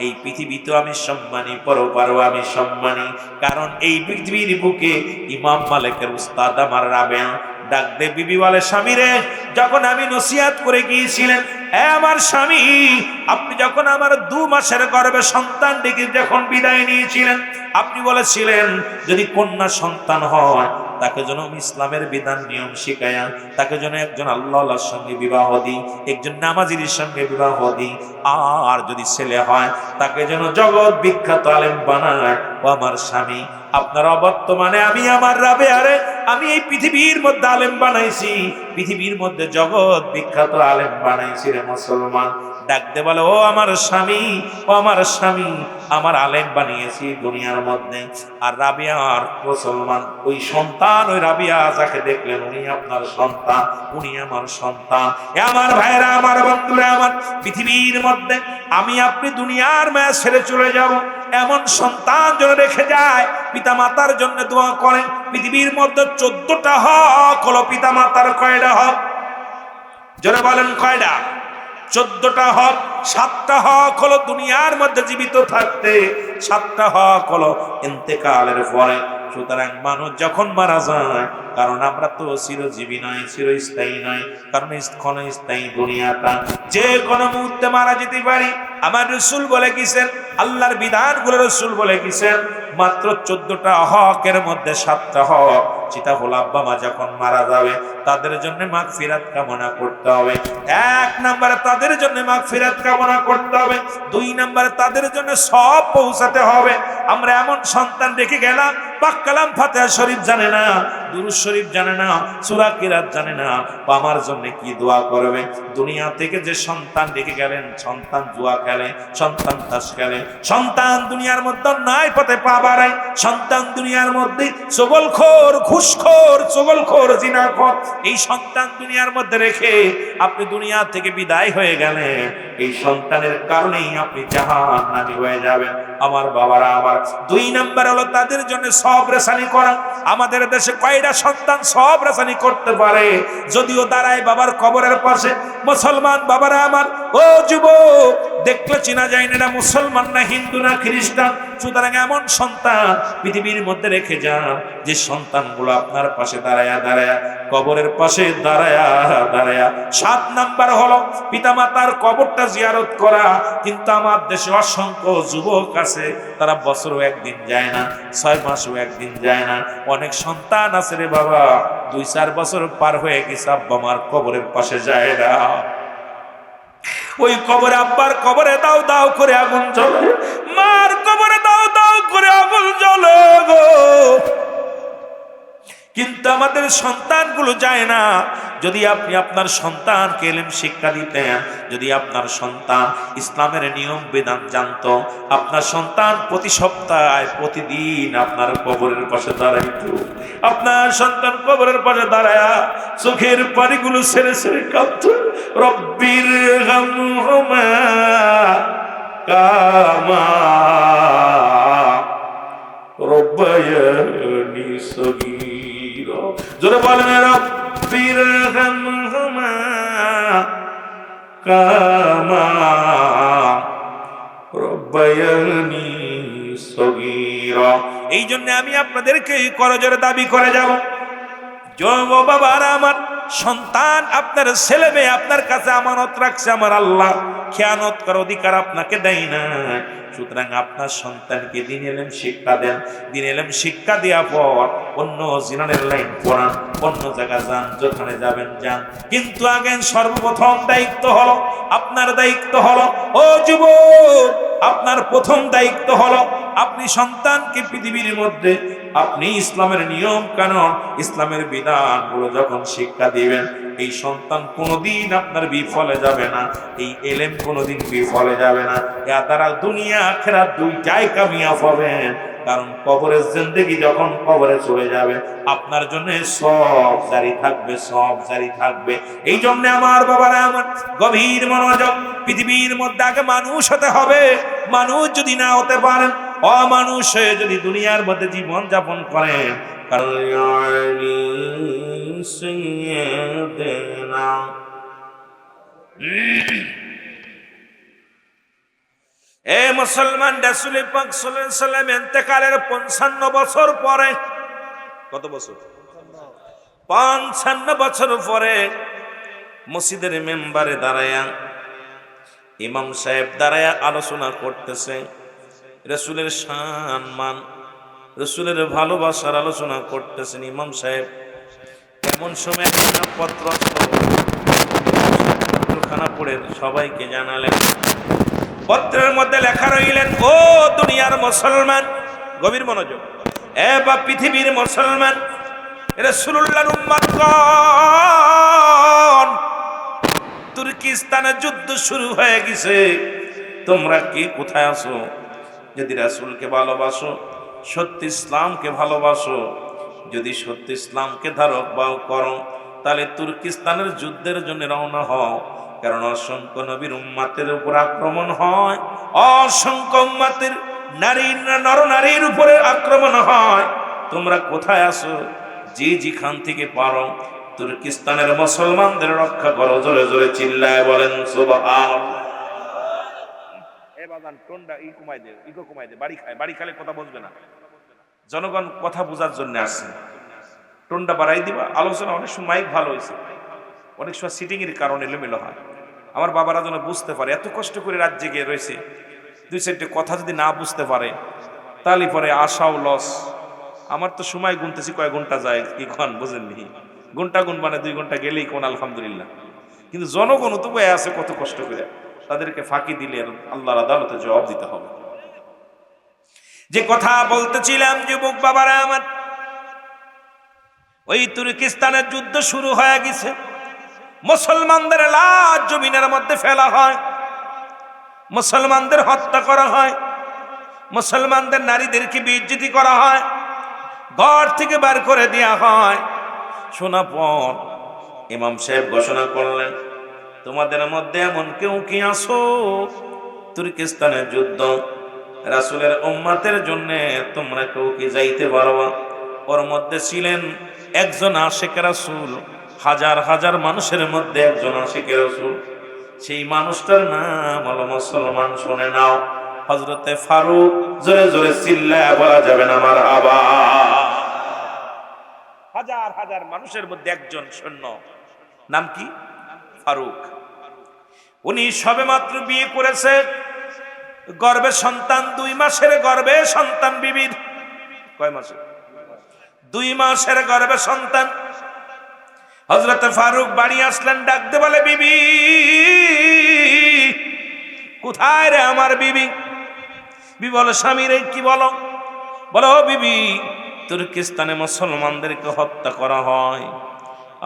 এই পৃথিবীতে আমি সম্মানী, পরপারও আমি সম্মানী, কারণ এই পৃথিবীর বুকে ইমাম মালিকের উস্তাদ আমার রাবেয়া। ডাক দে বিবি বলে, স্বামী রে, যখন আমি নসিহত করে গিয়েছিলেন, আমার স্বামী, আপনি যখন আমার 2 মাসের গর্ভে সন্তানটিকে যখন বিদায় নিয়েছিলেন, আপনি বলেছিলেন যদি কন্যা সন্তান হয় তাকে যেন ইসলামের বিধান নিয়ম শিখায়া তাকে যেন একজন আল্লাহর সঙ্গে বিবাহ দিই, একজন নামাজির সঙ্গে বিবাহ দিই। আর যদি ছেলে হয় তাকে যেন জগৎ বিখ্যাত আলেম বানায়। ও আমার স্বামী, আপনার অবর্তমানে আমি আমার রাবেয়ারে আমি এই পৃথিবীর মধ্যে আলেম বানাইছি, পৃথিবীর মধ্যে জগৎ বিখ্যাত আলেম বানাইছি রে মুসলমান। ডাকতে বলে ও আমার স্বামী, ও আমার স্বামী, আমার আলেম বানিয়েছি দুনিয়ার মধ্যে। আর রাবিয়ার মুসলমান ওই সন্তান, ওই রাবিয়া যাকে দেখলেন উনি আপনার সন্তান, উনি আমার সন্তান। আমার ভাইরা, আমার বন্ধুরা, আমার পৃথিবীর মধ্যে আমি আপনি দুনিয়ার মায়া ছেড়ে চলে যাব, এমন সন্তান যেন রেখে যায়। পিতা মাতার জন্য দোয়া করেন। পৃথিবীর মধ্যে 14টা হক হলো পিতা মাতার। কয়টা হক? জোরে বলেন কয়টা? 14টা হক। 7টা হক হলো দুনিয়ার মধ্যে জীবিত থাকতে, 7টা হক হলো ইন্তেকালের পরে। সুতরাং মানুষ যখন মারা যায়, কারণ আমরা তো চিরজীবী নয়, চিরস্থায়ী নয়, কারণ ক্ষণস্থায়ী দুনিয়াটা, যে কোনো মুহূর্তে মারা যেতে পারি। আমার রাসূল বলে গেছেন, আল্লাহর বিধানগুলো রাসূল বলে গেছেন, মাত্র 14টা হকের মধ্যে 7টা হক, যেটা হলো আব্বা মা যখন মারা যাবে তাদের জন্য মাগফিরাত কামনা করতে হবে। 1 নম্বরে তাদের জন্য মাগফিরাত কামনা করতে হবে। 2 নম্বরে তাদের জন্য সওয়াব পৌঁছাতে হবে। আমরা এমন সন্তান রেখে গেলাম, পাক কালাম ফাতিহা শরীফ জানে না, দুরূদ শরীফ জানে না, সূরা কিরাত জানে না, আমার জন্য কি দোয়া করবে? দুনিয়া থেকে যে সন্তান রেখে গেলেন, সন্তান জুয়া খেলে, সন্তান তাস খেলে, সন্তান দুনিয়ার মধ্যে অন্যায় পথে পা বাড়ায়, সন্তান দুনিয়ার মধ্যে চগলখোর, ঘুষখোর, চগলখোর, জিনাখোর, এই সন্তান দুনিয়ার মধ্যে রেখে আপনি দুনিয়া থেকে বিদায় হয়ে গেলেন। এই সন্তানের কারণেই আপনি জাহান্নামী হয়ে যাবেন। আমার বাবারা, আমার 2 নাম্বার হলো তাদের জন্য সওয়াব রেসানি করা। আমাদের দেশে কয়টা সন্তান সওয়াব রেসানি করতে পারে? যদিও দাঁড়ায় বাবার কবরের পাশে। মুসলমান বাবারা আমার, ও যুবক, দেখলে চেনা যায় না মুসলমান না হিন্দু না খ্রিস্টান। সুতরাং এমন সন্তান পৃথিবীর মধ্যে রেখে যান, যে সন্তানগুলো আপনার পাশে দাঁড়ায়া দাঁড়ায়া, কবরের পাশে দাঁড়ায়া দাঁড়ায়া। 7 নাম্বার হলো পিতামাতার কবরটা জিয়ারত করা। কিন্তু আমার দেশে অসংখ্য যুবক আছে, তারা বছরও একদিন যায় না, 6 মাসও একদিন যায় না। অনেক সন্তান আছে রে বাবা, 2-4 বছর পার হয়ে গেছে, আব্বা মার কবরের পাশে যায় না। ওই কবরে, আব্বার কবরে দাও দাও করে আগুন জ্বলে, মার কবরে দাও দাও করে আগুন জ্বলে গো। কিন্তু আমাদের সন্তানগুলো যায় না। যদি আপনি আপনার সন্তানকে ইলম শিক্ষা দিতেন, যদি আপনার সন্তান ইসলামের নিয়ম বিধান জানতো, আপনার সন্তান প্রতি সপ্তাহে প্রতিদিন আপনার কবরের পাশে দাঁড়াইতো। আপনার সন্তান কবরের পাশে দাঁড়ায়া চোখের পানিগুলো ছেড়ে ছেড়ে কাঁদতো, রব্বির হামহুমা কামা রব্বায়ানি সগীরা। জোরে বলেন রব্বির হামহুমা কামা রব্বায়ানি সগীরা। এই জন্য আমি আপনাদেরকে করজোরে দাবি করে যাব, যুব বাবারা আমার, সন্তান আপনার ছেলে মেয়ে আপনার কাছে আমানত রাখছে আমার আল্লাহ, খেয়ানত করার অধিকার আপনাকে দেয় না। সুতরাং আপনার সন্তানকে দিন ইলম শিক্ষা দেন। দিন ইলম শিক্ষা দেওয়ার পর অন্য জিনানের লাইন পড়ান, অন্য জায়গায় যান, যেখানে যাবেন যান। কিন্তু আগে সর্বপ্রথম দায়িত্ব হলো, আপনার দায়িত্ব হলো, ও যুবক, আপনার প্রথম দায়িত্ব হলো আপনি সন্তানকে পৃথিবীর মধ্যে আপনি ইসলামের নিয়ম কানুন, ইসলামের বিধানগুলো যখন শিক্ষা দিবেন, এই সন্তান কোনোদিন আপনার বিফলে যাবে না, এই ইলম কোনোদিন বিফলে যাবে না। এর দ্বারা দুনিয়া আখিরাত দুইটাই কামিয়াব হবেন। কারণ কবরের জিন্দেগি যখন কবরে চলে যাবে, আপনার জন্য সব জারি থাকবে, সব জারি থাকবে। এই জন্য আমার বাবারা আমার, গভীর মনোযোগ। পৃথিবীর মধ্যে আগে মানুষ হতে হবে। মানুষ যদি না হতে পারেন, অমানুষ হয়ে যদি দুনিয়ার মধ্যে জীবন যাপন করেন, এ মুসলমান, রাসূল পাক সাল্লাল্লাহু আলাইহি সাল্লাম ইন্তেকালের 55 বছর পরে, কত বছর? 55 বছর পরে মসজিদের মেম্বারে দাঁড়ায়া ইমাম সাহেব দাঁড়ায়া আলোচনা করতেছে রাসূলের শান মান, রসুলের ভালোবাসার আলোচনা করতেছেন ইমাম সাহেব। এমন সময় একটা পত্রখানা পড়ে সবাইকে জানালেন। পত্রের মধ্যে লেখা রইলেন, ও দুনিয়ার মুসলমান, গভীর মনোযোগ, এ বা পৃথিবীর মুসলমান, রাসূলুল্লাহর উম্মতগণ, তুর্কিস্তানে যুদ্ধ শুরু হয়ে গেছে। তোমরা কি কোথায় আছো? যদি রাসূলকে ভালোবাসো, সত্য ইসলামকে ভালোবাসো, যদি সত্য ইসলামকে ধারক বাহক করো, তাহলে তুর্কিস্তানের যুদ্ধের জন্য রওনা হও। কারণ অসংখ্য নবীর উম্মতের উপর আক্রমণ হয়, অসংখ্য উম্মতের নরনারীর উপরে আক্রমণ হয়। তোমরা কোথায় আছো? যে যেখান থেকে পারো তুর্কিস্তানের মুসলমানদের রক্ষা করো। জোরে জোরে চিল্লায় বলেন সুবহানাল্লাহ। এ বাজান টোনটা কমাই দে, ইকো কমাই দে, বাড়ি খালে কথা বলবে না। জনগণ কথা বোঝার জন্য আসছে, টোনটা বাড়াই দিবা। আলোচনা অনেক সময় মাইক ভালো হয়েছে, অনেক সময় সিটিং এর কারণে এলোমেলো হয়। আমার বাবারা যেন বুঝতে পারে, এত কষ্ট করে রাত জেগে রয়েছে, দুই চারটে কথা যদি না বুঝতে পারে তাহলে পরে আশাও লস। আমার তো সময় গুনতেছি কয় ঘন্টা যায়, কি খান বুঝেননি? ঘন্টা গুন মানে 2 ঘন্টা গেলেই কোন আলহামদুলিল্লাহ। কিন্তু জনগণ তো বয়ে আছে কত কষ্ট করে, তাদেরকে ফাঁকি দিলে আল্লাহর আদালতে জবাব দিতে হবে। যে কথা বলতেছিলাম যুবক বাবারা আমার, ওই তুর্কিস্তানের যুদ্ধ শুরু হয়ে গেছে। মুসলমানদের লাশ জমিনের মধ্যে ফেলা হয়, মুসলমানদের হত্যা করা হয়, মুসলমানদের নারীদেরকে বেইজ্জতি করা হয়, ঘর থেকে বার করে দেওয়া হয়। শোনা পর ইমাম সাহেব ঘোষণা করলেন, তোমাদের মধ্যে এমন কেউ কি আছো তুর্কিস্তানের যুদ্ধ রাসূলের উম্মতের জন্য তোমরা কেউ কি যাইতে পারবা? ওর মধ্যে ছিলেন একজন আশিক রাসূল, হাজার হাজার মানুষের মধ্যে একজন আশিক রাসূল। সেই মানুষটার নাম হলো মুসলমান। শুনে নাও, হযরতে ফারুক। জোরে জোরে চিল্লায় বলা যাবে না মারহাবা। হাজার হাজার মানুষের মধ্যে একজন সৈন্য, নাম কি? ফারুক। উনি সবেমাত্র বিয়ে করেছে, গর্ভে সন্তান, 2 মাসের গর্ভে সন্তান বিবির। কয় মাসে? 2 মাসের গর্ভে সন্তান। হযরত ফারুক বাড়ি আসলেন, ডাকতে বলে, বিবি কোথায় রে আমার বিবি? বিবি বলে, স্বামী রে কি বলো? বলো বিবি, তুর্কিস্তানে মুসলমানদেরকে হত্যা করা হয়,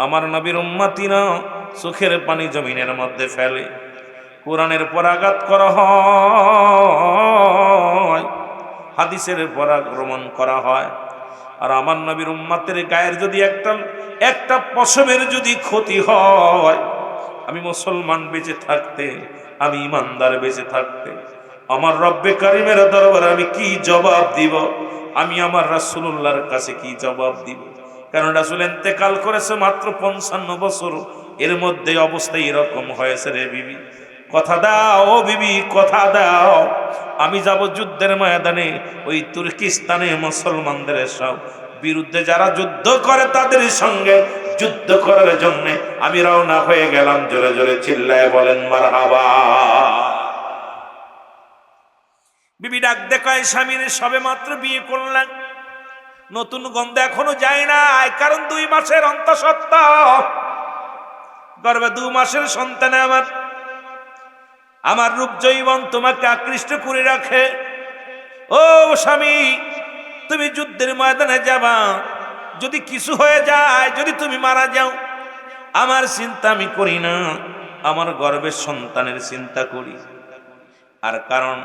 আমার নবীর উম্মতিরা চোখের পানি জমিনের মধ্যে ফেলে, কোরআনের পরাঘাত করা হয়, হাদিসের পরাক্রমণ করা হয়। আর আমার নবীর উম্মতের গায়ের যদি একটা পশমের যদি ক্ষতি হয়, আমি মুসলমান বেঁচে থাকতে, আমি ইমানদার বেঁচে থাকতে, আমার রব্বে কারিমের দরবারে আমি কি জবাব দিব? আমি আমার রাসূলুল্লাহর কাছে কি জবাব দিব? কারণ রাসূল ইন্তেকাল করেছে মাত্র 55 বছর, এর মধ্যে অবস্থা এরকম হয়েছে রে বিবি। কথা দাও ও বিবি, কথা দাও, আমি যাব যুদ্ধের ময়দানে, ওই তুর্কিস্তানে মুসলমানদের সব বিরুদ্ধে যারা যুদ্ধ করে তাদের সঙ্গে যুদ্ধ করার জন্য আমি রওনা হয়ে গেলাম। জোরে জোরে চিল্লায় বলেন মারহাবা। বিবি ডাক দেখায়, স্বামীর সবে মাত্র বিয়ে করলেন, নতুন গন্ধ এখনো যায় না, কারণ 2 মাসের অন্তঃসত্ত্বা, গর্ভে 2 মাসের সন্তান আমার রূপ যৌবন তোমাকে আকৃষ্ট করে রাখে। ও স্বামী, তুমি যুদ্ধের ময়দানে যাবা, যদি কিছু হয়ে যায়, যদি তুমি মারা যাও, আমার চিন্তা আমি করি না, আমার গর্ভের সন্তানের চিন্তা করি। আর কারণ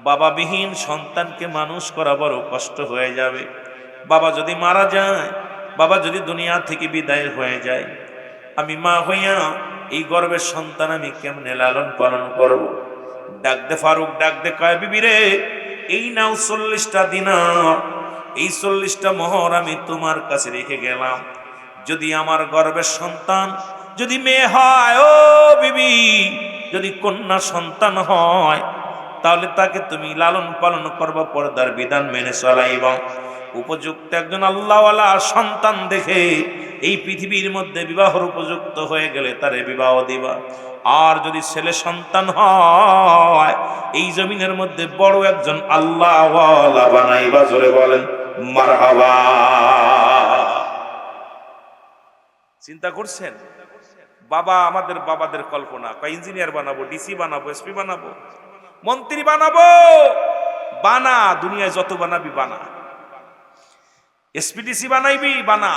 বাবাবিহীন সন্তানকে মানুষ করা বড় কষ্ট হয়ে যাবে। বাবা যদি মারা যায়, বাবা যদি দুনিয়া থেকে বিদায় হয়ে যায়, আমি মা হইয়া এই গর্ভের সন্তান আমি কেমনে লালন পালন করব? ডাকতে ফারুক ডাকতে কয়, বিবি রে, এই নাও 40টা দিনার, এই 40টা মোহর আমি তোমার কাছে রেখে গেলাম। যদি আমার গর্ভের সন্তান যদি মেয়ে হয়, ও বিবি, যদি কন্যা সন্তান হয়, তাহলে তাকে তুমি লালন পালন করবা, পর্দার বিধান মেনে চলাইবা। উপযুক্ত একজন আল্লাহওয়ালা সন্তান দেখে এই পৃথিবীর মধ্যে বিবাহের উপযুক্ত হয়ে গেলে তারে বিবাহ দিবা। আর যদি ছেলে সন্তান হয়, এই জমিনের মধ্যে বড় একজন আল্লাহওয়ালা বানাইবা। জোরে বলেন মারহাবা। চিন্তা করছেন? বাবা, আমাদের বাবাদের কল্পনা, ইঞ্জিনিয়ার বানাবো, ডিসি বানাবো, এসপি বানাবো, মন্ত্রী বানাবো। বানা, দুনিয়ায় যত বানাবি বানা, এসপিডিসি বানাইবি বানা,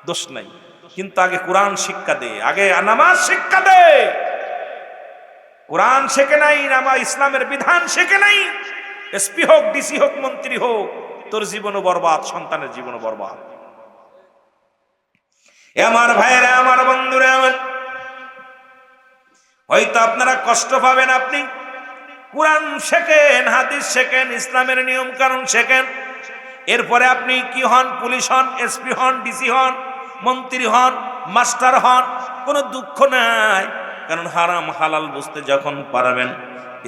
দোষ নাই। কিন্তু আগে কোরআন শিক্ষা দে, আগে নামাজ শিক্ষা দে। কোরআন শেখে নাই, নামাজ ইসলামের বিধান শেখে নাই, এসপি হোক, ডিসি হোক, মন্ত্রী হোক, তোর জীবনও বরবাদ, সন্তানের জীবনও বরবাদ। আমার ভাইয়েরা, আমার বন্ধুরা, আমার হয়তো আপনারা কষ্ট পাবেন, আপনি কোরআন শেখেন, হাদিস শেখেন, ইসলামের নিয়ম কানুন শেখেন, এরপরে আপনি কি হন? পুলিশ হন, এসপি হন, ডিসি হন, মন্ত্রী হন, মাস্টার হন, কোনো দুঃখ নাই। কারণ হারাম হালাল বুঝতে যখন পারবেন,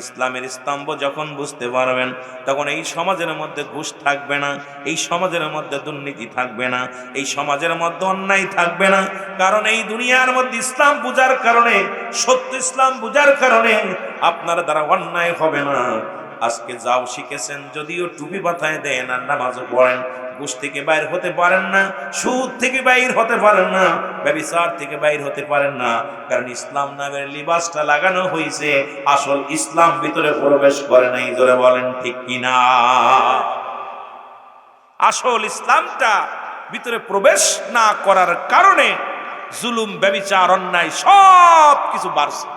ইসলামের স্তম্ভ যখন বুঝতে পারবেন, তখন এই সমাজের মধ্যে ঘুষ থাকবে না, এই সমাজের মধ্যে দুর্নীতি থাকবে না, এই সমাজের মধ্যে অন্যায় থাকবে না। কারণ এই দুনিয়ার মধ্যে ইসলাম বুঝার কারণে, সত্য ইসলাম বুঝার কারণে আপনার দ্বারা অন্যায় হবে না। আজকে যাও শিখেছেন, যদিও টুপি মাথায় দেন আর নামাজও পড়েন, ঘুষ থেকে বাইর হতে পারেন না, সুদ থেকে বাইর হতে পারেন না, ব্যভিচার থেকে বাইর হতে পারেন না। কারণ ইসলাম নামের লিবাসটা লাগানো হয়েছে, আসল ইসলাম ভিতরে প্রবেশ করে নাই। জোরে বলেন ঠিক কিনা? আসল ইসলামটা ভিতরে প্রবেশ না করার কারণে জুলুম, ব্যভিচার, অন্যায় সব কিছু বাড়ছে।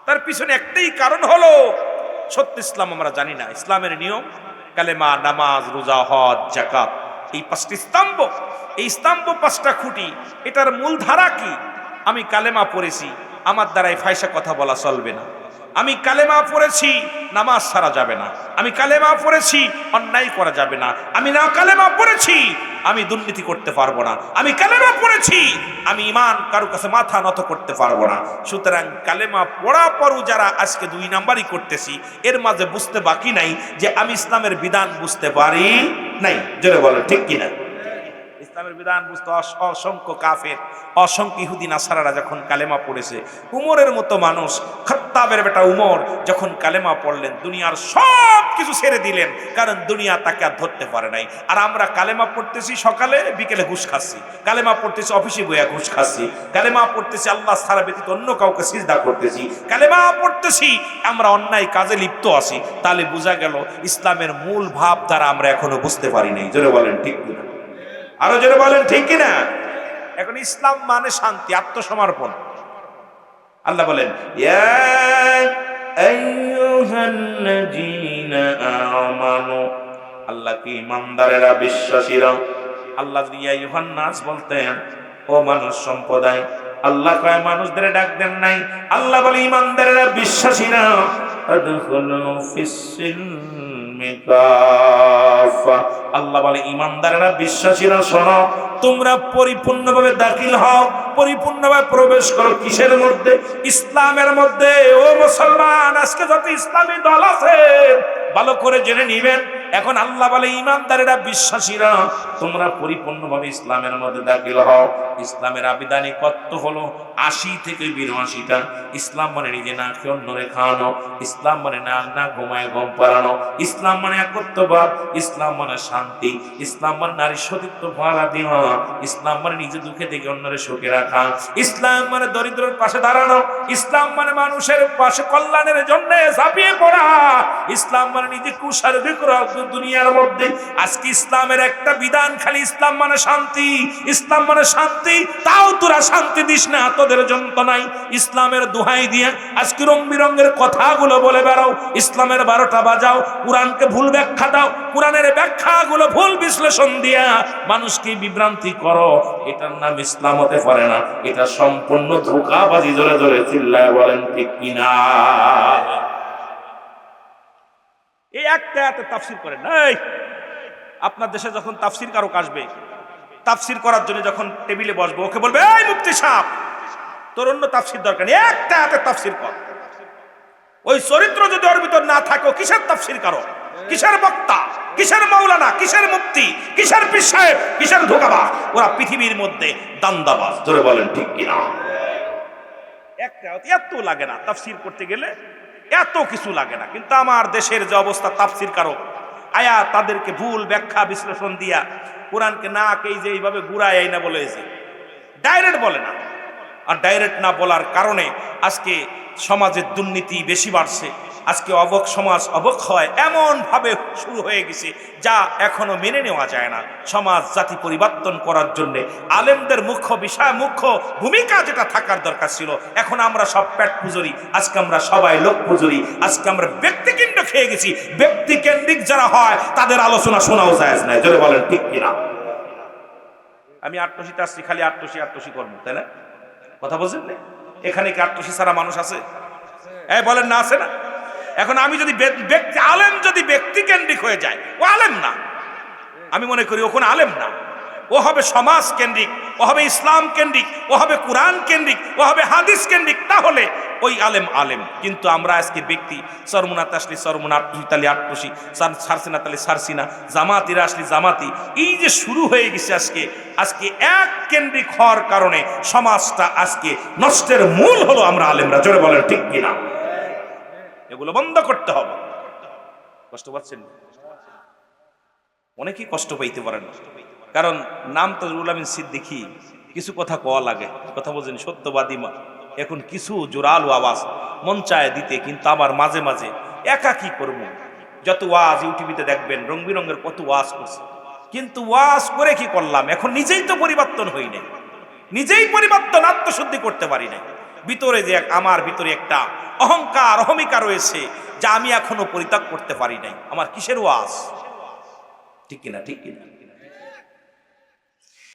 তার পিছনে একটাই কারণ হলো সত্য ইসলাম আমরা জানি না। ইসলামের নিয়ম কালেমা, নামাজ, রোজা, হজ, যাকাত, এই পাঁচটি স্তম্ভ, এই স্তম্ভ পাঁচটা খুঁটি। এটার মূল ধারা কি? আমি কালেমা পড়েছি, আমার দ্বারাই ফায়সা কথা বলা চলবে না। আমি কালেমা পড়েছি, নামাজ ছাড়া যাবে না। আমি কালেমা পড়েছি, অন্যায় করা যাবে না। আমি না কালেমা পড়েছি, আমি দুর্নীতি করতে পারবো না। আমি কালেমা পড়েছি, আমি ঈমান কারো কাছে মাথা নত করতে পারবো না। সুতরাং কালেমা পড়া পরও যারা আজকে 2 নাম্বারই করতেছি, এর মাঝে বুঝতে বাকি নাই যে আমি ইসলামের বিধান বুঝতে পারি নাই। জোরে বলো ঠিক কিনা? ইসলামের বিধান বুঝতে অসংখ্য কাফের, অসংখ্য ইহুদি নাসারারা যখন কালেমা পড়েছে, উমরের মতো মানুষ, খাত্তাবের বেটা উমর যখন কালেমা পড়লেন, দুনিয়ার সব কিছু ছেড়ে দিলেন, কারণ দুনিয়া তাকে আর ধরতে পারে নাই। আর আমরা কালেমা পড়তেছি সকালে, বিকেলে ঘুষ খাচ্ছি, কালেমা পড়তেছি অফিসে বইয়া ঘুষ খাচ্ছি, কালেমা পড়তেছি আল্লাহ ছাড়া ব্যতীত অন্য কাউকে সিজদা করতেছি, কালেমা পড়তেছি আমরা অন্যায় কাজে লিপ্ত আছি। তাহলে বোঝা গেল ইসলামের মূল ভাব দ্বারা আমরা এখনো বুঝতে পারি নাই। জোরে বলেন ঠিক কিনা? আরো জোরে বলেন ঠিক কিনা? এখন ইসলাম মানে শান্তি, আত্মসমর্পণ। আল্লাহ বলেন ইয়া আইয়ুহাল্লাযীনা আমানু, আল্লাহ কি ইমানদারেরা, বিশ্বাসীরা। আল্লাহ যদি ইয়া আইয়ুহান নাস বলতেন, ও মানুষ সম্প্রদায়, আল্লাহ কয় মানুষদের ডাক দেন নাই। আল্লাহ বলে ইমানদারেরা, বিশ্বাসীরা, আদখুলু ফিস-সিলমি কাফা। আল্লাহ বলে ইমানদারেরা, বিশ্বাসীরা, শোনো, তোমরা পরিপূর্ণভাবে দাখিল হও, পরিপূর্ণভাবে প্রবেশ করো। কিসের মধ্যে? ইসলামের মধ্যে। ও মুসলমান, আজকে যত ইসলামী দল আছে ভালো করে জেনে নিবেন। এখন আল্লাহ বলে ইমানদারেরা, বিশ্বাসীরা, তোমরা পরিপূর্ণভাবে ইসলামের মধ্যে দাখিল হও। ইসলামের আবিধানিকত্ব হলো 80 থেকে 82টা। ইসলাম মানে নিজে না খেয়ে অন্যরে খাওয়ানো, ইসলাম মানে না ঘুমায় ঘুম পাড়ানো, ইসলাম মানে একত্ববাদ, ইসলাম মানে শান্তি, ইসলাম মানে নারীর সতীত্ব ভাড়া দেওয়া, ইসলাম মানে নিজে দুঃখে থেকে অন্যরে সুখে রাখা, ইসলাম মানে দরিদ্রের পাশে দাঁড়ানো, ইসলাম মানে মানুষের পাশে কল্যাণের জন্য ঝাঁপিয়ে পড়া, ইসলাম মানে নিজে কুশার বিক্রয় দুনিয়ার মধ্যে। আজকে ইসলামের একটা বিধান, খালি ইসলাম মানে শান্তি, ইসলাম মানে শান্তি, তাও তোরা শান্তি দিস না, তোদের যন্ত্রণাই। ইসলামের দোহাই দিয়ে আজকে রং বিরঙের কথাগুলো বলে বেড়াও, ইসলামের 12টা বাজাও, কোরআনকে ভুল ব্যাখ্যা দাও, কোরআনের ব্যাখ্যাগুলো ভুল বিশ্লেষণ দিয়া মানুষকে বিভ্রান্তি করো। এটার নাম ইসলাম হতে পারে না, এটা সম্পূর্ণ ধোঁকাবাজি। জোরে জোরে চিল্লায় বলেন ঠিক কিনা? এই একটা আয়াতে তাফসীর করেন নাই। আপনার দেশে যখন তাফসীর কারক আসবে, তাফসীর করার জন্য যখন টেবিলে বসবো, ওকে বলবে, এই মুফতি সাহেব, তোর অন্য তাফসীর দরকার নেই, একটা আয়াতে তাফসীর কর। ওই চরিত্র যদি ওর ভিতর না থাকে, কিসের তাফসীর কারক, কিসের বক্তা, কিসের মাওলানা, কিসের মুফতি, কিসের পীর সাহেব, কিসের ধোঁকাবাজ? ওরা পৃথিবীর মধ্যে দান্দাবাজ। ধরে বলেন ঠিক কিনা? একটা এত লাগে না তাফসীর করতে গেলে, এত কিছু লাগে না। কিন্তু আমার দেশের যে অবস্থা, তাফসীর কারক আয়াত তাদেরকে ভুল ব্যাখ্যা বিশ্লেষণ দিয়া কোরআনকে না এই যে এইভাবে ঘুরায় না বলেছে, ডাইরেক্ট বলে না। আর ডাইরেক্ট না বলার কারণে আজকে সমাজের দুর্নীতি বেশি বাড়ছে। আজকে অবক সমাজ অবক হয় এমন ভাবে শুরু হয়ে গেছে যা এখনো মেনে নেওয়া যায় না। সমাজ জাতি পরিবর্তন করার জন্য আলেমদের মুখ্য বিষয়, মুখ্য ভূমিকা যেটা থাকার দরকার ছিল, এখন আমরা সব পেট পুজোরি, আজকে আমরা সবাই লোক পুজোরি। আজকে আমরা ব্যক্তি কেন্দ্র খেয়ে গেছি। ব্যক্তি কেন্দ্রিক যারা হয় তাদের আলোচনা শোনাও যায় না, যদি বলেন ঠিক কিনা। আমি আটটসিতে আসছি, খালি আটটসি করবো, তাই না? কথা বলছেন না? এখানে কি আটটসি ছাড়া মানুষ আছে? বলেন না, আছে না? এখন আমি যদি ব্যক্তি আলেম যদি ব্যক্তি কেন্দ্রিক হয়ে যায়, ও আলেম না। আমি মনে করি ওখানে আলেম না, ও হবে সমাজ কেন্দ্রিক, ও হবে ইসলাম কেন্দ্রিক, ও হবে কোরআন কেন্দ্রিক, ও হবে হাদিস কেন্দ্রিক, তাহলে ওই আলেম আলেম। কিন্তু আমরা আজকে ব্যক্তি সরমুনাত আসলি সরমুনাত, তালি আটটসি, সারসিনা তালি সারসিনা, জামাতিরা আসলি জামাতি, এই যে শুরু হয়ে গেছে আজকে এক কেন্দ্রিক হওয়ার কারণে সমাজটা আজকে নষ্টের মূল হলো আমরা আলেমরা, জোরে বলেন ঠিক কিনা। এগুলো বন্ধ করতে হবে। কষ্ট পাচ্ছেন? অনেকেই কষ্ট পাইতে পারেন, কারণ নাম তো রুহুল আমিন সিদ্দিকী, কিছু কথা কওয়া লাগে, কথা বলছেন, সত্যবাদী মা। এখন কিছু জোরালো আওয়াজ মন চায় দিতে, কিন্তু আবার মাঝে মাঝে একা কি করবো। যত ওয়াজ ইউটিভিতে দেখবেন, রং বিরঙ্গের কত ওয়াজ করছে, কিন্তু ওয়াজ করে কি করলাম? এখন নিজেই তো পরিবর্তন হই নাই, নিজেই পরিবর্তন আত্মশুদ্ধি করতে পারি নাই। ভিতরে যে আমার ভিতরে একটা অহংকার অহমিকা রয়েছে যা আমি এখনো পরিত্যাগ করতে পারি নাই। আমার কিসের ওয়াজ? ঠিক কিনা, ঠিক কিনা?